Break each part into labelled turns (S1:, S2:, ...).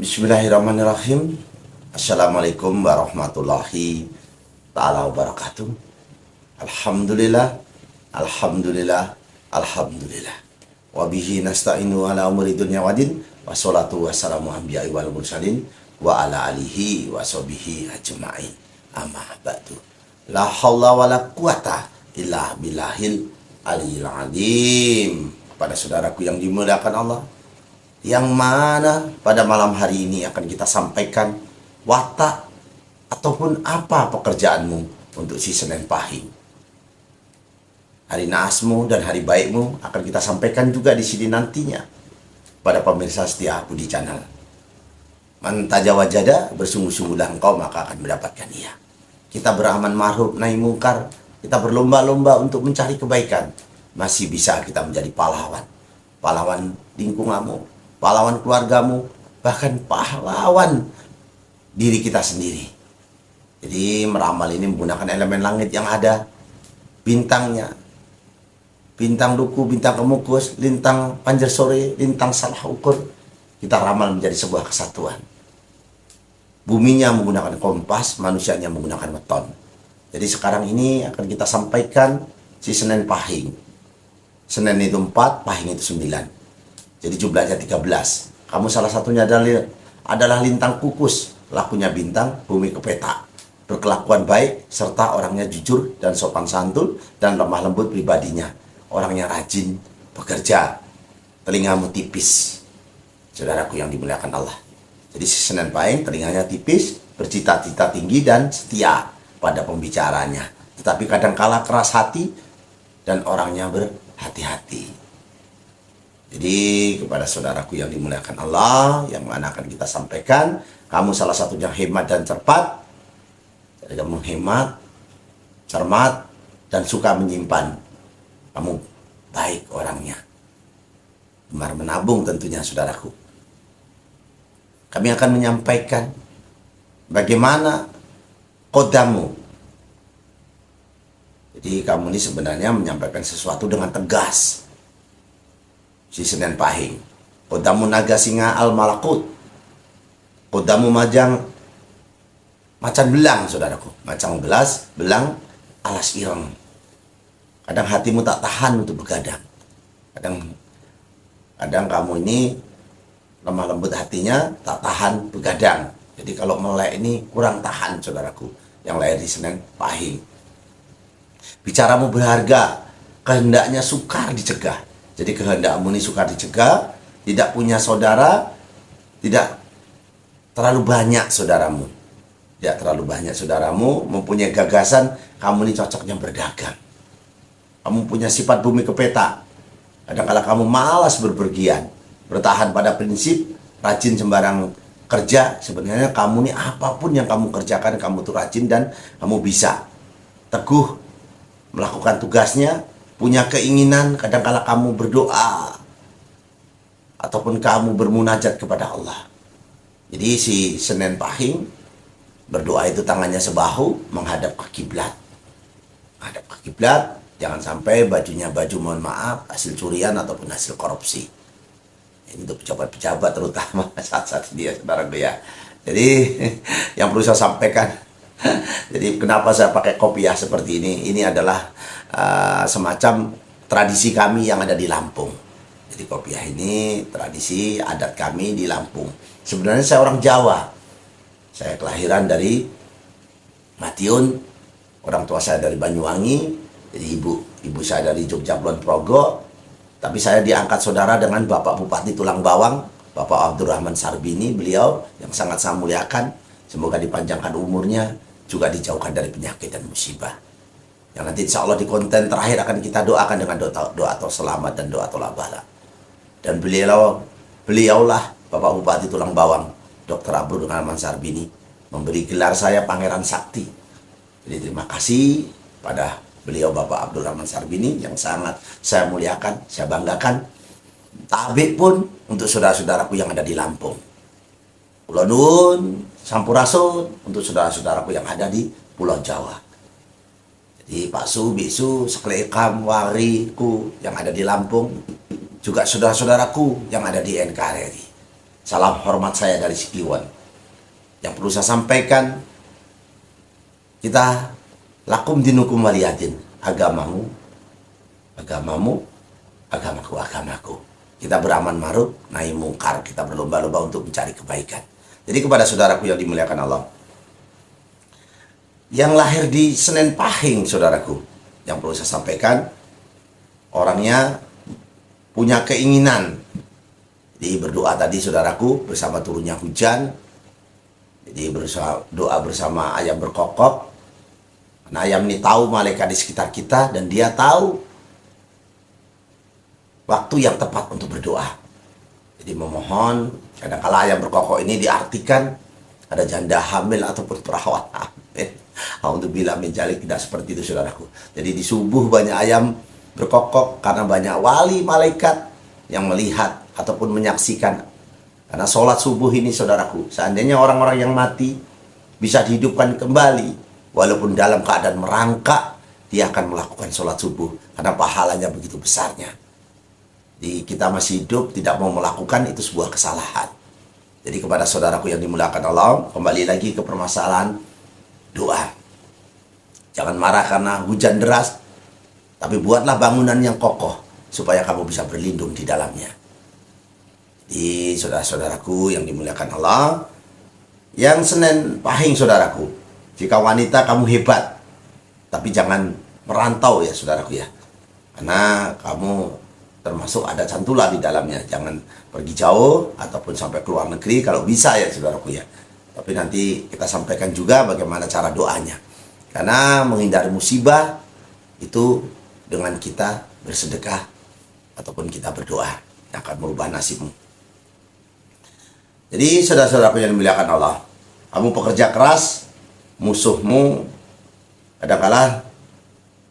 S1: Bismillahirrahmanirrahim. Assalamualaikum warahmatullahi ta'ala wabarakatuh. Alhamdulillah, Alhamdulillah, Alhamdulillah. Wabihi nasta'inu ala umuri dunya wadin. Wassalatu wassalamu anbiya'i wal mursalin. Wa ala alihi wa sahbihi ajma'in. Amma ba'du. La hawla wa la quwata illa billahil aliyil azim. Pada saudaraku yang dimuliakan Allah, yang mana pada malam hari ini akan kita sampaikan watak ataupun apa pekerjaanmu untuk si Senin Pahing. Hari naasmu dan hari baikmu akan kita sampaikan juga di sini nantinya pada pemirsa setia Budi Channel. Man tajawajada, bersungguh-sungguhlah engkau maka akan mendapatkan ia. Kita beramal ma'ruf nahi mungkar, kita berlomba-lomba untuk mencari kebaikan. Masih bisa kita menjadi pahlawan. Pahlawan lingkunganmu, pahlawan keluargamu, bahkan pahlawan diri kita sendiri. Jadi meramal ini menggunakan elemen langit yang ada, bintangnya, bintang duku, bintang kemukus, lintang panjer sore, lintang salah ukur. Kita ramal menjadi sebuah kesatuan. Buminya menggunakan kompas, manusianya menggunakan weton. Jadi sekarang ini akan kita sampaikan si Senin Pahing. Senin itu 4, Pahing itu 9. Jadi jumlahnya 13. Kamu salah satunya adalah lintang kukus, lakunya bintang, bumi kepeta. Berkelakuan baik, serta orangnya jujur dan sopan santun, dan lemah lembut pribadinya. Orangnya rajin, bekerja, telingamu tipis. Saudaraku yang dimuliakan Allah. Jadi si Senin Pahing telinganya tipis, bercita-cita tinggi dan setia pada pembicaranya. Tetapi kadangkala keras hati dan orangnya berhati-hati. Jadi kepada saudaraku yang dimuliakan Allah, yang mana akan kita sampaikan, kamu salah satunya hemat dan cepat. Jadi kamu hemat, cermat, dan suka menyimpan. Kamu baik orangnya. Gemar menabung tentunya saudaraku. Kami akan menyampaikan bagaimana kodamu. Jadi kamu ini sebenarnya menyampaikan sesuatu dengan tegas. Si Senin Pahing. Kodamu naga singa al malakut. Kodamu majang macan belang saudaraku. Macan belang alas ireng. Kadang hatimu tak tahan untuk begadang. Kadang kamu ini lemah lembut hatinya, tak tahan begadang. Jadi kalau melek ini kurang tahan saudaraku yang lahir di Senin Pahing. Bicaramu berharga, kehendaknya sukar dicegah. Jadi kehendakmu ini sukar dicegah, tidak punya saudara, tidak terlalu banyak saudaramu. Tidak terlalu banyak saudaramu, mempunyai gagasan, kamu ini cocoknya berdagang. Kamu punya sifat bumi kepeta. Kadang-kala kamu malas berpergian, bertahan pada prinsip, rajin sembarang kerja. Sebenarnya kamu ini apapun yang kamu kerjakan, kamu tuh rajin dan kamu bisa teguh melakukan tugasnya, punya keinginan. Kadang-kala kamu berdoa ataupun kamu bermunajat kepada Allah. Jadi si Senin Pahing berdoa itu tangannya sebahu menghadap ke kiblat. Menghadap ke kiblat, jangan sampai bajunya baju mohon maaf hasil curian ataupun hasil korupsi. Ini untuk pejabat-pejabat terutama saat-saat dia saudara ya. Jadi yang perlu saya sampaikan, jadi kenapa saya pakai kopiah seperti ini? Ini adalah semacam tradisi kami yang ada di Lampung. Jadi kopiah ini tradisi adat kami di Lampung. Sebenarnya saya orang Jawa. Saya kelahiran dari Madiun. Orang tua saya dari Banyuwangi. Jadi ibu saya dari Jogja Kulon Progo. Tapi saya diangkat saudara dengan Bapak Bupati Tulang Bawang, Bapak Abdurrahman Sarbini, beliau yang sangat saya muliakan. Semoga dipanjangkan umurnya, juga dijauhkan dari penyakit dan musibah. Yang nanti insya Allah di konten terakhir akan kita doakan dengan doa atau selamat dan doa tolak bala. Dan beliaulah Bapak Bupati Tulang Bawang, Dr. Abdurrahman Sarbini, memberi gelar saya Pangeran Sakti. Jadi terima kasih pada beliau Bapak Abdurrahman Sarbini yang sangat saya muliakan, saya banggakan. Tabik pun untuk saudara-saudaraku yang ada di Lampung. Pulau Nun, Sampurasun untuk saudara-saudaraku yang ada di Pulau Jawa. Jadi Pak Su, Bisu, Seklekam, Wariku yang ada di Lampung. Juga saudara-saudaraku yang ada di NKRI. Salam hormat saya dari si Kliwon. Yang perlu saya sampaikan, kita lakum dinukum waliyadin. Agamamu, agamamu, agamaku, agamaku. Kita beraman ma'ruf, nahi mungkar. Kita berlomba-lomba untuk mencari kebaikan. Jadi kepada saudaraku yang dimuliakan Allah, yang lahir di Senen Pahing, saudaraku, yang perlu saya sampaikan, orangnya punya keinginan. Jadi berdoa tadi, saudaraku, bersama turunnya hujan. Jadi doa bersama ayam berkokok. Nah, ayam ini tahu malaikat di sekitar kita, dan dia tahu waktu yang tepat untuk berdoa. Jadi memohon, kadang-kala ayam berkokok ini diartikan ada janda hamil ataupun perawat hamil. Alhamdulillah menjalik, tidak seperti itu, saudaraku. Jadi di subuh banyak ayam berkokok karena banyak wali malaikat yang melihat ataupun menyaksikan. Karena sholat subuh ini, saudaraku, seandainya orang-orang yang mati bisa dihidupkan kembali, walaupun dalam keadaan merangkak, dia akan melakukan sholat subuh karena pahalanya begitu besarnya. Jadi kita masih hidup tidak mau melakukan, itu sebuah kesalahan. Jadi kepada saudaraku yang dimuliakan Allah, kembali lagi ke permasalahan doa. Jangan marah karena hujan deras, tapi buatlah bangunan yang kokoh supaya kamu bisa berlindung di dalamnya. Jadi saudara-saudaraku yang dimuliakan Allah, yang Senen Pahing, saudaraku, jika wanita kamu hebat, tapi jangan merantau ya, saudaraku ya, karena kamu termasuk ada cantula di dalamnya. Jangan pergi jauh ataupun sampai ke luar negeri kalau bisa ya, saudaraku ya. Tapi nanti kita sampaikan juga bagaimana cara doanya. Karena menghindari musibah itu dengan kita bersedekah ataupun kita berdoa yang akan merubah nasibmu. Jadi saudara-saudaraku yang dimuliakan Allah, kamu pekerja keras, musuhmu kadang-kala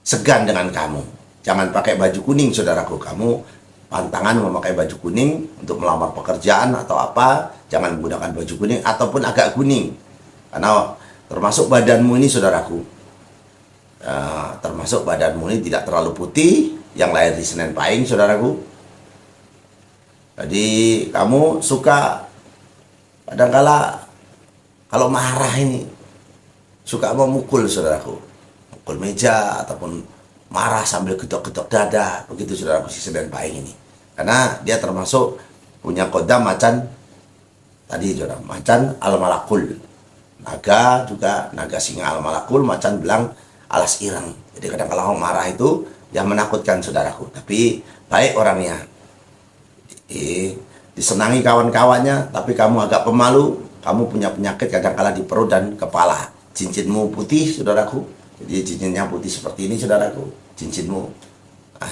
S1: segan dengan kamu. Jangan pakai baju kuning, saudaraku. Kamu pantangan memakai baju kuning untuk melamar pekerjaan atau apa, jangan menggunakan baju kuning ataupun agak kuning. Karena termasuk badanmu ini, saudaraku, termasuk badanmu ini tidak terlalu putih, yang lahir di Senen Pahing, saudaraku. Jadi kamu suka kadang-kala kalau marah ini suka memukul, saudaraku, mukul meja ataupun marah sambil gedok-gedok dada, begitu saudaraku si Senen Pahing ini. Karena dia termasuk punya kodam macan tadi, saudara, macan al-malakul. Naga juga, naga singa al-malakul, macan belang alas ireng. Jadi kadang-kala orang marah itu yang menakutkan, saudaraku. Tapi baik orangnya. Disenangi kawan-kawannya, tapi kamu agak pemalu, kamu punya penyakit kadang-kala di perut dan kepala. Cincinmu putih, saudaraku. Jadi cincinnya putih seperti ini, saudaraku. Cincinmu,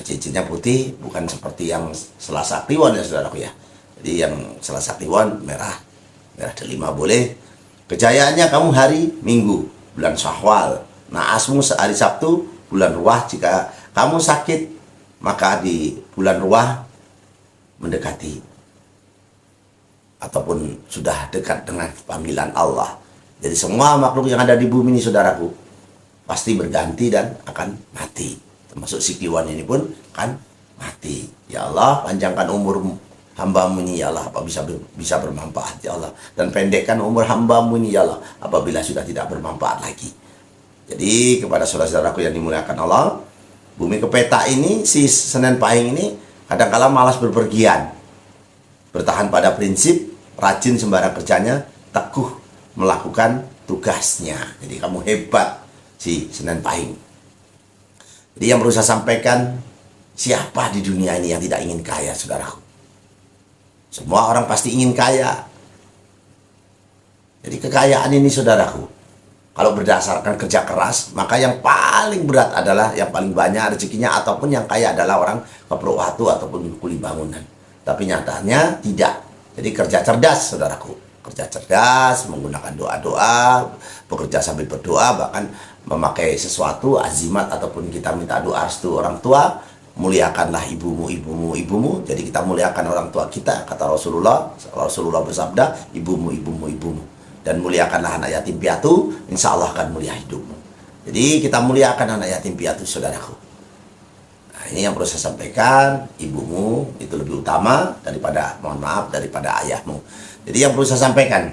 S1: cincinnya putih, bukan seperti yang Selasa Kliwon ya, saudaraku ya. Jadi yang Selasa Kliwon merah, merah delima boleh. Kejayaannya kamu hari Minggu, bulan Syawal. Naasmu hari Sabtu, bulan Ruah. Jika kamu sakit, maka di bulan Ruah mendekati ataupun sudah dekat dengan panggilan Allah. Jadi semua makhluk yang ada di bumi ini, saudaraku, pasti berganti dan akan mati. Termasuk si Kliwon ini pun akan mati. Ya Allah, panjangkan umur hamba-Mu ini, ya Allah, apa bisa bermanfaat, ya Allah. Dan pendekkan umur hamba-Mu ini, ya Allah, apabila sudah tidak bermanfaat lagi. Jadi kepada saudara-saudaraku yang dimuliakan Allah, bumi kepeta ini, si Senen Pahing ini kadang-kala malas berpergian. Bertahan pada prinsip, rajin sembarang kerjanya, teguh melakukan tugasnya. Jadi kamu hebat, si Senen Pahing. Jadi yang perlu saya sampaikan, siapa di dunia ini yang tidak ingin kaya, saudaraku? Semua orang pasti ingin kaya. Jadi kekayaan ini, saudaraku, kalau berdasarkan kerja keras, maka yang paling berat adalah yang paling banyak rezekinya, ataupun yang kaya adalah orang keperluan waktu ataupun kuli bangunan. Tapi nyatanya tidak. Jadi kerja cerdas, saudaraku. Kerja cerdas, menggunakan doa-doa, bekerja sambil berdoa, bahkan memakai sesuatu azimat ataupun kita minta doa restu orang tua. Muliakanlah ibumu, ibumu, ibumu. Jadi kita muliakan orang tua kita, kata Rasulullah. Rasulullah bersabda, ibumu, ibumu, ibumu. Dan muliakanlah anak yatim piatu, insya Allah akan mulia hidupmu. Jadi kita muliakan anak yatim piatu, saudaraku. Nah, ini yang perlu saya sampaikan, ibumu itu lebih utama daripada, mohon maaf, daripada ayahmu. Jadi yang perlu saya sampaikan,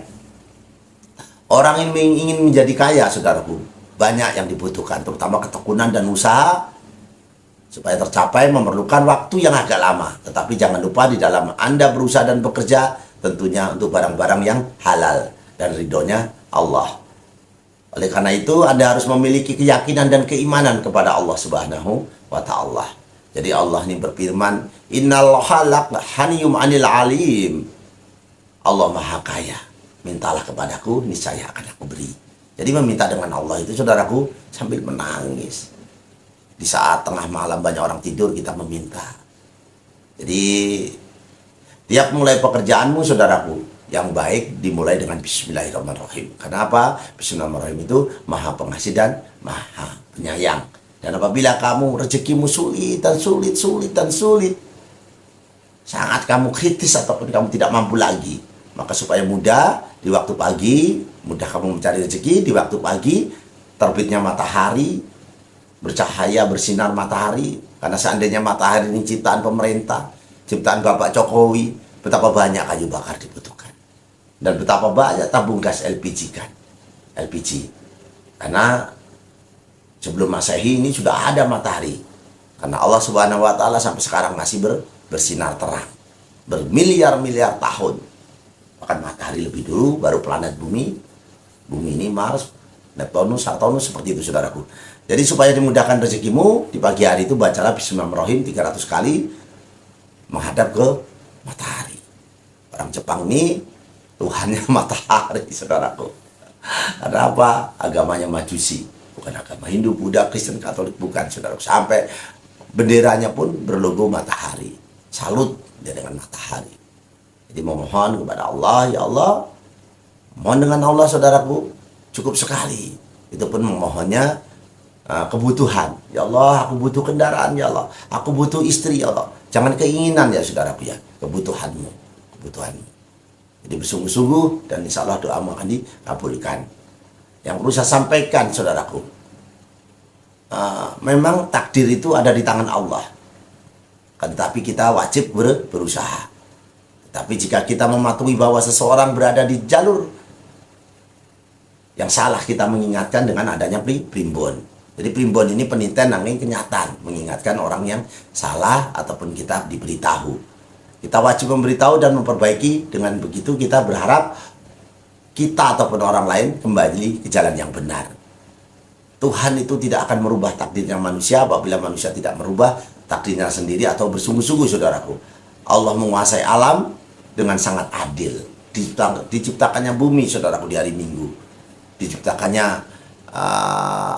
S1: orang yang ingin menjadi kaya, saudaraku, banyak yang dibutuhkan, terutama ketekunan dan usaha. Supaya tercapai memerlukan waktu yang agak lama. Tetapi jangan lupa di dalam Anda berusaha dan bekerja, tentunya untuk barang-barang yang halal dan ridhonya Allah. Oleh karena itu, Anda harus memiliki keyakinan dan keimanan kepada Allah Subhanahu wa Ta'ala. Jadi Allah ini berfirman, Innallaha haniyum 'anil alim. Allah Maha Kaya. Mintalah kepadaku, niscaya akan aku beri. Jadi meminta dengan Allah itu, saudaraku, sambil menangis. Di saat tengah malam banyak orang tidur, kita meminta. Jadi tiap mulai pekerjaanmu, saudaraku, yang baik dimulai dengan Bismillahirrahmanirrahim. Kenapa? Bismillahirrahmanirrahim itu Maha Pengasih dan Maha Penyayang. Dan apabila kamu rezekimu sulit dan sulit, sangat kamu kritis ataupun kamu tidak mampu lagi, maka supaya mudah di waktu pagi, mudah kamu mencari rezeki di waktu pagi, terbitnya matahari, bercahaya, bersinar matahari. Karena seandainya matahari ini ciptaan pemerintah, ciptaan Bapak Jokowi, betapa banyak kayu bakar dibutuhkan. Dan betapa banyak tabung gas LPG kan. LPG. Karena sebelum Masehi ini sudah ada matahari. Karena Allah Subhanahu wa Ta'ala sampai sekarang masih bersinar terang. Bermiliar-miliar tahun. Bahkan matahari lebih dulu, baru planet bumi. Bumi ini Mars, Neptunus, Saturnus, seperti itu, saudaraku. Jadi supaya dimudahkan rezekimu, di pagi hari itu bacalah Bismillahirrahmanirrahim 300 kali menghadap ke matahari. Orang Jepang ini Tuhannya matahari, saudaraku. Karena apa? Agamanya Majusi, bukan agama Hindu, Buddha, Kristen, Katolik, bukan, saudaraku. Sampai benderanya pun berlogo matahari. Salut dia dengan matahari. Jadi memohon kepada Allah, ya Allah, mohon dengan Allah, saudaraku, cukup sekali. Itu pun memohonnya kebutuhan. Ya Allah, aku butuh kendaraan, ya Allah. Aku butuh istri, ya Allah. Jangan keinginan, ya saudaraku, ya. Kebutuhanmu. Jadi bersungguh-sungguh dan insya Allah doamu akan dikabulkan. Yang perlu saya sampaikan, saudaraku, memang takdir itu ada di tangan Allah. Tetapi kita wajib berusaha. Tapi jika kita mematuhi bahwa seseorang berada di jalur yang salah, kita mengingatkan dengan adanya primbon. Jadi primbon ini peniten nanging kenyataan, mengingatkan orang yang salah ataupun kita diberitahu. Kita wajib memberitahu dan memperbaiki. Dengan begitu kita berharap kita ataupun orang lain kembali ke jalan yang benar. Tuhan itu tidak akan merubah takdirnya manusia apabila manusia tidak merubah takdirnya sendiri atau bersungguh-sungguh, saudaraku. Allah menguasai alam dengan sangat adil. Diciptakannya bumi, saudaraku, di hari Minggu. Diciptakannya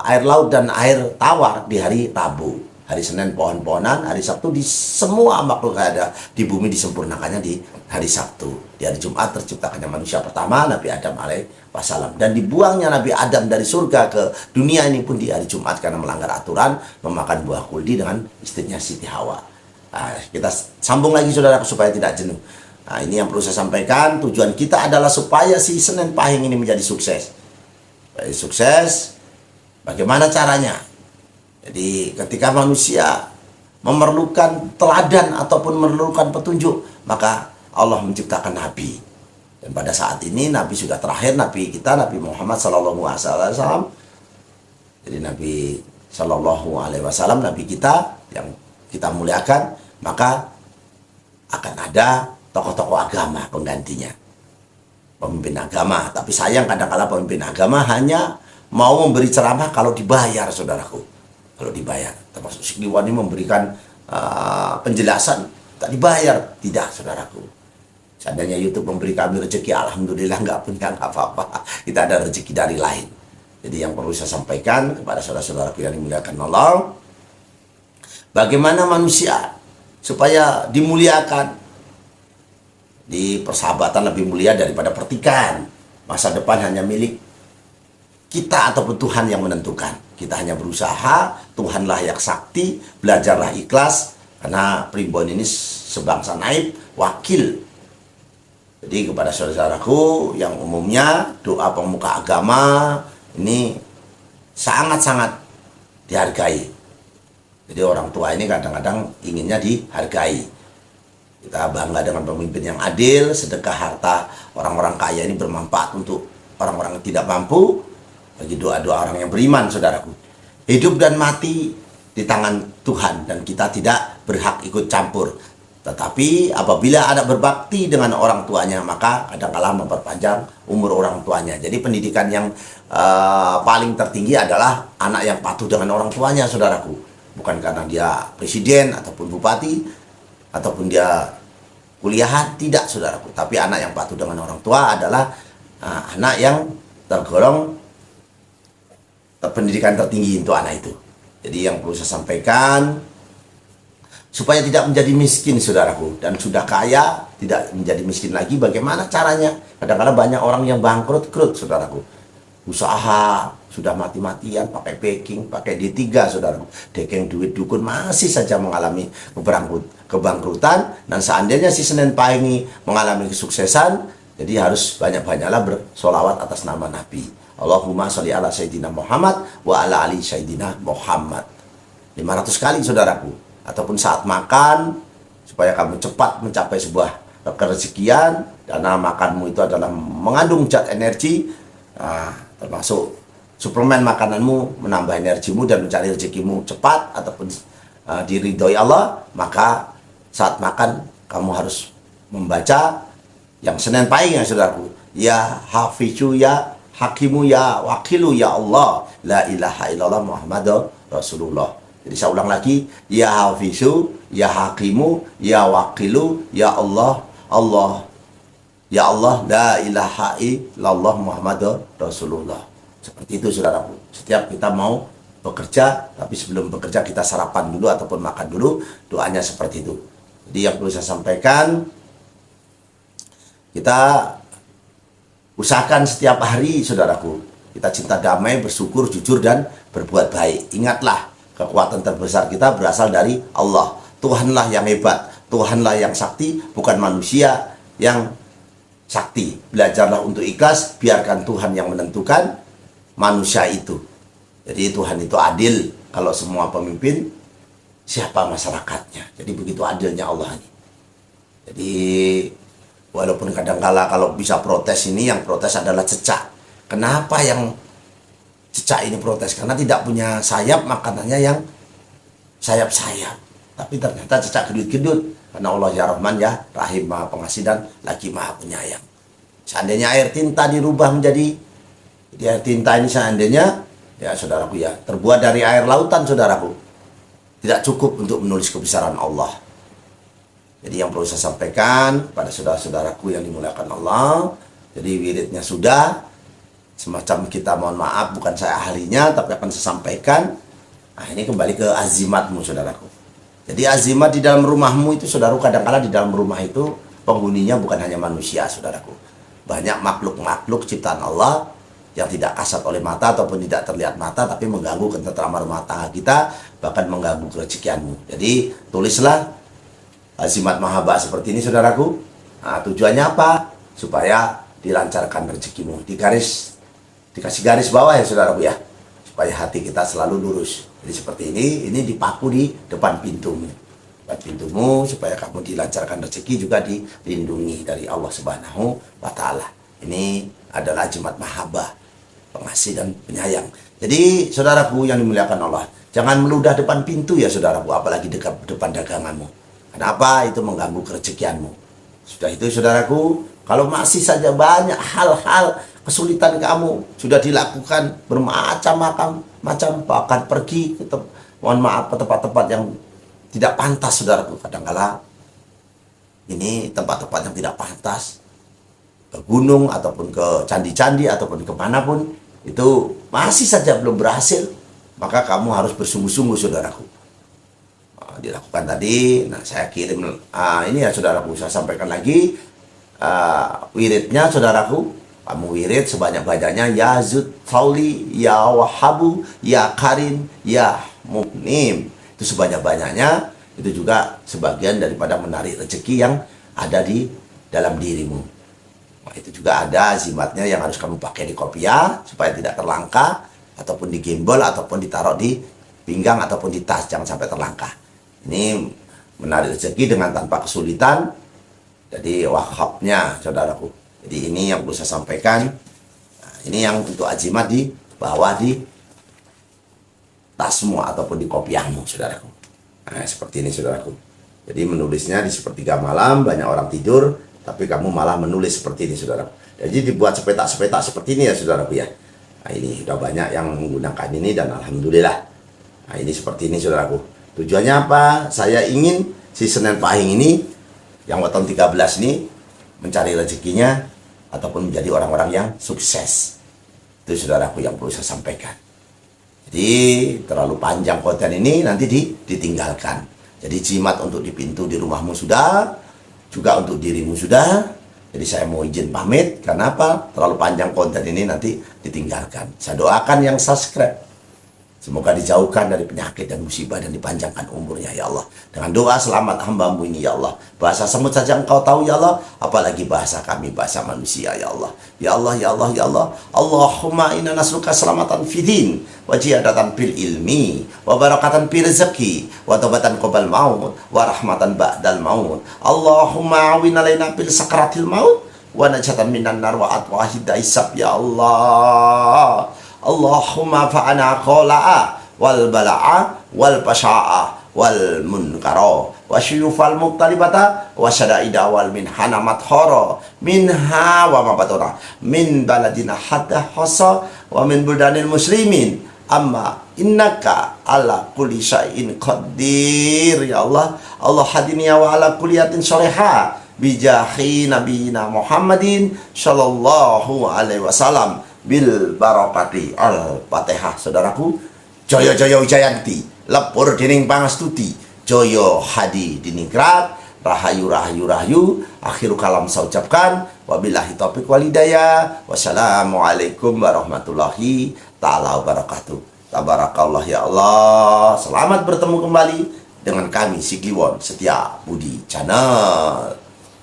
S1: air laut dan air tawar di hari Rabu. Hari Senin pohon-pohonan, hari Sabtu di semua makhluk yang ada di bumi disempurnakannya di hari Sabtu. Di hari Jumat terciptakannya manusia pertama, Nabi Adam alaihissalam. Dan dibuangnya Nabi Adam dari surga ke dunia ini pun di hari Jumat karena melanggar aturan memakan buah kuldi dengan istrinya Siti Hawa. Kita sambung lagi, saudara, supaya tidak jenuh. Nah, ini yang perlu saya sampaikan. Tujuan kita adalah supaya si Senin Pahing ini menjadi sukses. Sukses, bagaimana caranya? Jadi ketika manusia memerlukan teladan ataupun memerlukan petunjuk, maka Allah menciptakan Nabi. Dan pada saat ini Nabi sudah terakhir, Nabi kita, Nabi Muhammad SAW. Jadi Nabi SAW, Nabi kita yang kita muliakan, maka akan ada tokoh-tokoh agama penggantinya. Pemimpin agama, tapi sayang kadang-kala pemimpin agama hanya mau memberi ceramah kalau dibayar, saudaraku. Kalau dibayar, termasuk Sikliwani memberikan penjelasan tak dibayar, tidak, saudaraku. Seandainya YouTube memberi kami rezeki, alhamdulillah, nggak punya apa-apa. Kita ada rezeki dari lain. Jadi yang perlu saya sampaikan kepada saudara-saudaraku yang dimuliakan Allah, bagaimana manusia supaya dimuliakan. Di persahabatan lebih mulia daripada pertikaian. Masa depan hanya milik kita ataupun Tuhan yang menentukan. Kita hanya berusaha, Tuhanlah yang sakti, belajarlah ikhlas. Karena primbon ini sebangsa naib, wakil. Jadi kepada saudaraku yang umumnya, doa pemuka agama ini sangat-sangat dihargai. Jadi orang tua ini kadang-kadang inginnya dihargai. Kita bangga dengan pemimpin yang adil, sedekah harta orang-orang kaya ini bermanfaat untuk orang-orang yang tidak mampu, bagi doa-doa orang yang beriman, saudaraku. Hidup dan mati di tangan Tuhan dan kita tidak berhak ikut campur. Tetapi apabila anak berbakti dengan orang tuanya, maka kadang-kala memperpanjang umur orang tuanya. Jadi pendidikan yang paling tertinggi adalah anak yang patuh dengan orang tuanya, saudaraku. Bukan karena dia presiden ataupun bupati ataupun dia kuliahan, tidak, saudaraku. Tapi anak yang patuh dengan orang tua adalah anak yang tergolong pendidikan tertinggi untuk anak itu. Jadi yang perlu saya sampaikan, supaya tidak menjadi miskin, saudaraku, dan sudah kaya tidak menjadi miskin lagi, bagaimana caranya? Kadang-kadang banyak orang yang bangkrut, saudaraku. Usaha sudah mati-matian, pakai packing, pakai D3, saudaraku. Dekeng duit dukun masih saja mengalami kebangkrutan. Dan seandainya si Senin Pahing mengalami kesuksesan, jadi harus banyak-banyaklah bersolawat atas nama Nabi. Allahumma sholli ala Sayyidina Muhammad wa ala ali Sayyidina Muhammad. 500 kali, saudaraku. Ataupun saat makan, supaya kamu cepat mencapai sebuah kerezekian. Karena makanmu itu adalah mengandung zat energi, termasuk suplemen makananmu menambah energimu dan mencari rezekimu cepat ataupun diridhoi Allah. Maka saat makan kamu harus membaca yang Senin Pahing, ya saudaraku. Ya Hafizu, ya Hakimu, ya Wakilu, ya Allah, la ilaha illallah Muhammadur Rasulullah. Jadi saya ulang lagi, ya Hafizu, ya Hakimu, ya Wakilu, ya Allah, ya Allah, la ilaha illallah Muhammadur Rasulullah. Seperti itu, saudaraku. Setiap kita mau bekerja, tapi sebelum bekerja kita sarapan dulu ataupun makan dulu, doanya seperti itu. Jadi yang perlu saya sampaikan, kita usahakan setiap hari, saudaraku, kita cinta damai, bersyukur, jujur, dan berbuat baik. Ingatlah, kekuatan terbesar kita berasal dari Allah. Tuhanlah yang hebat, Tuhanlah yang sakti, bukan manusia yang sakti. Belajarlah untuk ikhlas, biarkan Tuhan yang menentukan manusia itu. Jadi Tuhan itu adil. Kalau semua pemimpin, siapa masyarakatnya? Jadi begitu adilnya Allah ini. Jadi walaupun kadang-kala kalau bisa protes ini, yang protes adalah cecak. Kenapa yang cecak ini protes? Karena tidak punya sayap, makanannya yang sayap-sayap. Tapi ternyata cecak gedut-gedut. Karena Allah ya Rahman ya Rahim, Maha Pengasih dan lagi Maha Penyayang. Seandainya air tinta dirubah menjadi, air tinta ini seandainya, ya saudaraku ya, terbuat dari air lautan, saudaraku, tidak cukup untuk menulis kebesaran Allah. Jadi yang perlu saya sampaikan pada saudara-saudaraku yang dimuliakan Allah, jadi wiridnya sudah, semacam kita mohon maaf, bukan saya ahlinya, tapi akan saya sampaikan. Nah ini kembali ke azimatmu, saudaraku. Jadi azimat di dalam rumahmu itu, saudaraku, kadang-kala di dalam rumah itu penghuninya bukan hanya manusia, saudaraku. Banyak makhluk-makhluk ciptaan Allah yang tidak kasat oleh mata ataupun tidak terlihat mata, tapi mengganggu ketentraman rumah tangga kita, bahkan mengganggu kerezekianmu. Jadi tulislah azimat mahabbah seperti ini, saudaraku. Nah, tujuannya apa? Supaya dilancarkan rezekimu. Dikasih garis bawah ya, saudaraku ya, supaya hati kita selalu lurus. Jadi seperti ini dipaku di depan pintumu. Depan pintumu supaya kamu dilancarkan rezeki, juga dilindungi dari Allah Subhanahu wa Ta'ala. Ini adalah azimat mahabbah, pengasih dan penyayang. Jadi saudaraku yang dimuliakan Allah, jangan meludah depan pintu ya, saudaraku, apalagi depan daganganmu. Kenapa? Itu mengganggu kerezekianmu. Sudah itu, saudaraku, kalau masih saja banyak hal-hal kesulitan kamu sudah dilakukan bermacam-macam, bahkan pergi ke tempat-tempat yang tidak pantas, saudaraku. Kadang-kala ini tempat-tempat yang tidak pantas, ke gunung ataupun ke candi-candi ataupun kemanapun, itu masih saja belum berhasil, maka kamu harus bersungguh-sungguh, saudaraku. Dilakukan tadi. Nah saya kirim ini ya, saudaraku, saya sampaikan lagi wiridnya, saudaraku. Kamu wirid sebanyak-banyaknya, ya Zud Fauli, ya Wahabu, ya Karim, ya Muknim. Itu sebanyak-banyaknya. Itu juga sebagian daripada menarik rezeki yang ada di dalam dirimu. Nah, itu juga ada azimatnya yang harus kamu pakai di kopiah supaya tidak terlangkah ataupun digembol ataupun ditaruh di pinggang ataupun di tas, jangan sampai terlangkah. Ini menarik rezeki dengan tanpa kesulitan. Jadi wakafnya saudaraku. Jadi ini yang perlu saya sampaikan. Nah, ini yang untuk ajimat di bawah di tasmu ataupun di kopiahmu saudaraku. Nah seperti ini saudaraku. Jadi menulisnya di sepertiga malam, banyak orang tidur, tapi kamu malah menulis seperti ini saudaraku. Jadi dibuat sepetak-sepetak seperti ini ya saudaraku ya. Nah ini udah banyak yang menggunakan ini dan alhamdulillah. Nah ini seperti ini saudaraku. Tujuannya apa? Saya ingin si Senin Pahing ini yang weton 13 ini mencari rezekinya ataupun menjadi orang-orang yang sukses. Itu saudaraku yang perlu saya sampaikan. Jadi terlalu panjang konten ini nanti ditinggalkan. Jadi jimat untuk di pintu di rumahmu sudah, juga untuk dirimu sudah. Jadi saya mau izin pamit, karena apa? Terlalu panjang konten ini nanti ditinggalkan. Saya doakan yang subscribe, semoga dijauhkan dari penyakit dan musibah dan dipanjangkan umurnya ya Allah. Dengan doa selamat hamba-Mu ini ya Allah. Bahasa semut saja Engkau tahu ya Allah, apalagi bahasa kami, bahasa manusia ya Allah. Ya Allah, ya Allah, ya Allah. Allahumma inna nasruka selamatan fidin, wa jihadatan fil ilmi, wa barakatan fil rezeki, wa taubatan qabal maut, wa rahmatan ba'dal maut. Allahumma awin alaina fil sakratil maut, wa najatan minan nar wa atwa hidaisab ya Allah. Allahumma fa'ana qola'a wal bala'a wal pasha'a wal munkara wa syuyufal muqtalibata wa syada'ida wal minhana mathara minha wa mabatora min baladina hatta hasa wa min buldanil muslimin amma innaka ala kulli syai'in qadir ya Allah. Allah hadini wa ala kulliyatin sholihah bijahi nabiyina Muhammadin sallallahu alaihi wasallam bil barakati al-fatihah saudaraku. Jaya jaya wijayanti lepur dening pangastuti, jaya hadi diningrat, rahayu rahayu rahayu. Akhiru kalam saya ucapkan wabillahi taufiq wal hidayah. Wassalamualaikum warahmatullahi taala wabarakatuh. Tabarakallah ya Allah. Selamat bertemu kembali dengan kami si Kliwon Setia Budi Channel.